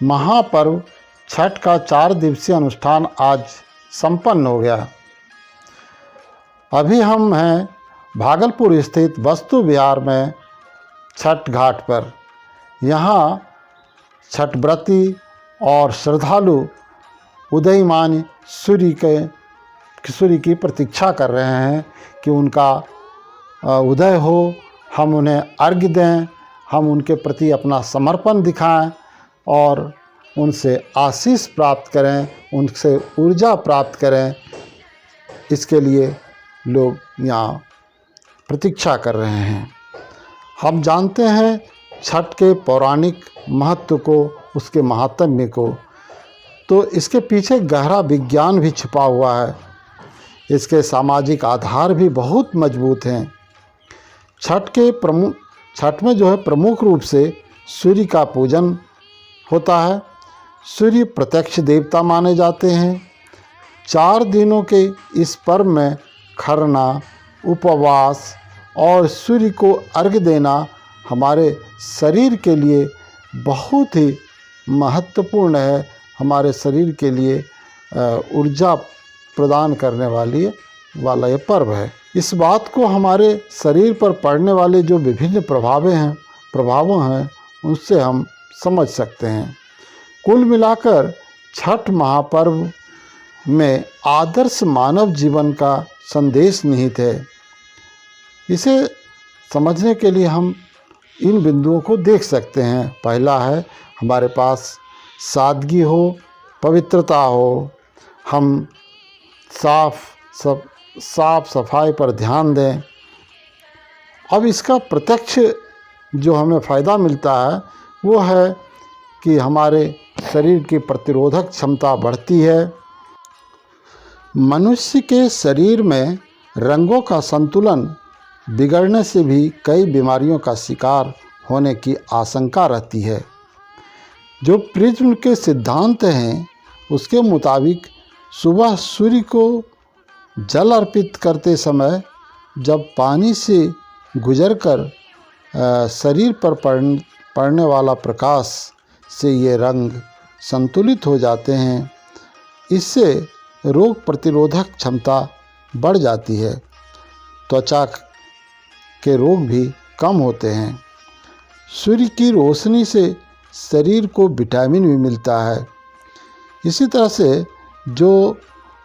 महापर्व छठ का 4 दिवसीय अनुष्ठान आज संपन्न हो गया। अभी हम हैं भागलपुर स्थित वस्तु विहार में छठ घाट पर। यहाँ छठ व्रती और श्रद्धालु उदयमान सूर्य की प्रतीक्षा कर रहे हैं कि उनका उदय हो, हम उन्हें अर्घ्य दें, हम उनके प्रति अपना समर्पण दिखाएं और उनसे आशीष प्राप्त करें, उनसे ऊर्जा प्राप्त करें। इसके लिए लोग यहाँ प्रतीक्षा कर रहे हैं। हम जानते हैं छठ के पौराणिक महत्व को, उसके महात्म्य को, तो इसके पीछे गहरा विज्ञान भी छिपा हुआ है। इसके सामाजिक आधार भी बहुत मजबूत हैं। छठ में जो है प्रमुख रूप से सूर्य का पूजन होता है। सूर्य प्रत्यक्ष देवता माने जाते हैं। 4 दिनों के इस पर्व में खरना, उपवास और सूर्य को अर्घ्य देना हमारे शरीर के लिए बहुत ही महत्वपूर्ण है। हमारे शरीर के लिए ऊर्जा प्रदान करने वाला ये पर्व है। इस बात को हमारे शरीर पर पड़ने वाले जो विभिन्न प्रभावों हैं उनसे हम समझ सकते हैं। कुल मिलाकर छठ महापर्व में आदर्श मानव जीवन का संदेश निहित है। इसे समझने के लिए हम इन बिंदुओं को देख सकते हैं। पहला है, हमारे पास सादगी हो, पवित्रता हो, हम साफ सफाई पर ध्यान दें। अब इसका प्रत्यक्ष जो हमें फ़ायदा मिलता है वो है कि हमारे शरीर की प्रतिरोधक क्षमता बढ़ती है। मनुष्य के शरीर में रंगों का संतुलन बिगड़ने से भी कई बीमारियों का शिकार होने की आशंका रहती है। जो प्रिज्म के सिद्धांत हैं उसके मुताबिक सुबह सूर्य को जल अर्पित करते समय जब पानी से गुजरकर शरीर पर पड़ने वाला प्रकाश से ये रंग संतुलित हो जाते हैं। इससे रोग प्रतिरोधक क्षमता बढ़ जाती है, त्वचा के रोग भी कम होते हैं। सूर्य की रोशनी से शरीर को विटामिन भी मिलता है। इसी तरह से जो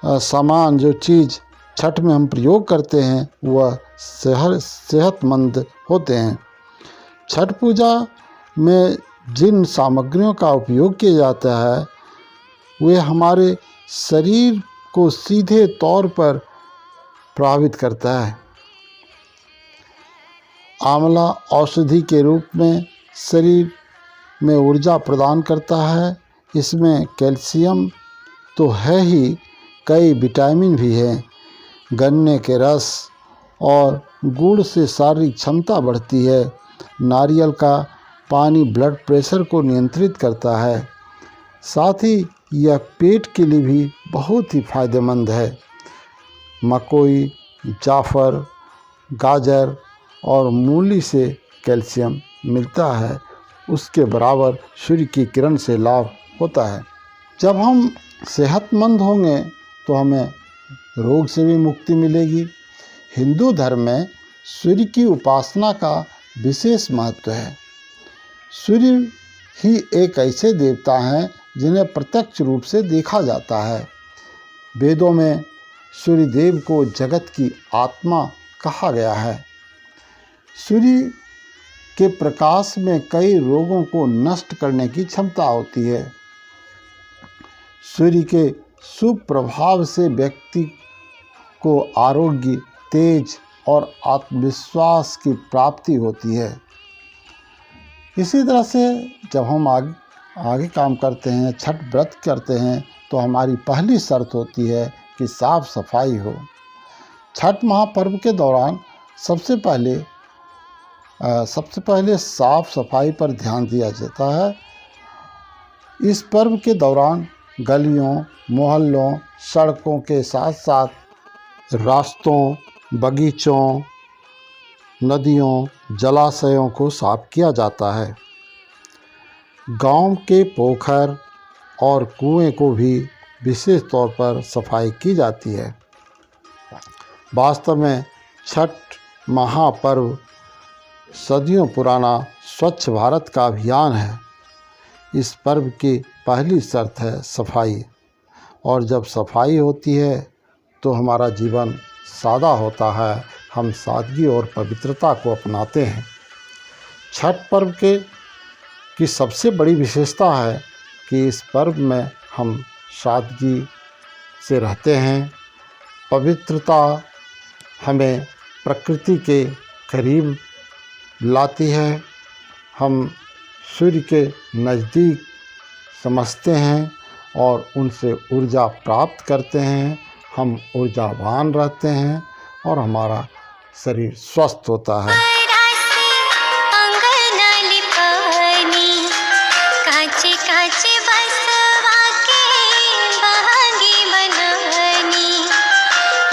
सामान, जो चीज़ छठ में हम प्रयोग करते हैं वह सेहतमंद होते हैं। छठ पूजा में जिन सामग्रियों का उपयोग किया जाता है वे हमारे शरीर को सीधे तौर पर प्रभावित करता है। आंवला औषधि के रूप में शरीर में ऊर्जा प्रदान करता है। इसमें कैल्शियम तो है ही, कई विटामिन भी हैं। गन्ने के रस और गुड़ से शारीरिक क्षमता बढ़ती है। नारियल का पानी ब्लड प्रेशर को नियंत्रित करता है। साथ ही यह पेट के लिए भी बहुत ही फायदेमंद है। मकोई, जाफर, गाजर और मूली से कैल्शियम मिलता है। उसके बराबर सूर्य की किरण से लाभ होता है। जब हम सेहतमंद होंगे तो हमें रोग से भी मुक्ति मिलेगी। हिंदू धर्म में सूर्य की उपासना का विशेष महत्व है। सूर्य ही एक ऐसे देवता हैं जिन्हें प्रत्यक्ष रूप से देखा जाता है। वेदों में सूर्य देव को जगत की आत्मा कहा गया है। सूर्य के प्रकाश में कई रोगों को नष्ट करने की क्षमता होती है। सूर्य के शुभ प्रभाव से व्यक्ति को आरोग्य, तेज और आत्मविश्वास की प्राप्ति होती है। इसी तरह से जब हम आगे काम करते हैं, छठ व्रत करते हैं, तो हमारी पहली शर्त होती है कि साफ सफाई हो। छठ महापर्व के दौरान सबसे पहले साफ सफाई पर ध्यान दिया जाता है। इस पर्व के दौरान गलियों, मोहल्लों, सड़कों के साथ साथ रास्तों, बगीचों, नदियों, जलाशयों को साफ किया जाता है। गांव के पोखर और कुएं को भी विशेष तौर पर सफाई की जाती है। वास्तव में छठ महापर्व सदियों पुराना स्वच्छ भारत का अभियान है। इस पर्व की पहली शर्त है सफाई, और जब सफाई होती है तो हमारा जीवन सादा होता है। हम सादगी और पवित्रता को अपनाते हैं। छठ पर्व की सबसे बड़ी विशेषता है कि इस पर्व में हम सादगी से रहते हैं। पवित्रता हमें प्रकृति के करीब लाती है। हम सूर्य के नज़दीक समझते हैं और उनसे ऊर्जा प्राप्त करते हैं। हम ऊर्जावान रहते हैं और हमारा शरीर स्वस्थ होता है।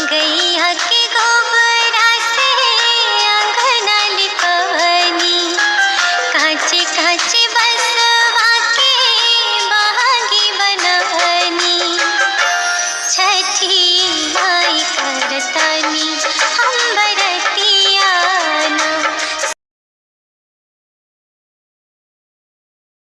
गैया के गोबर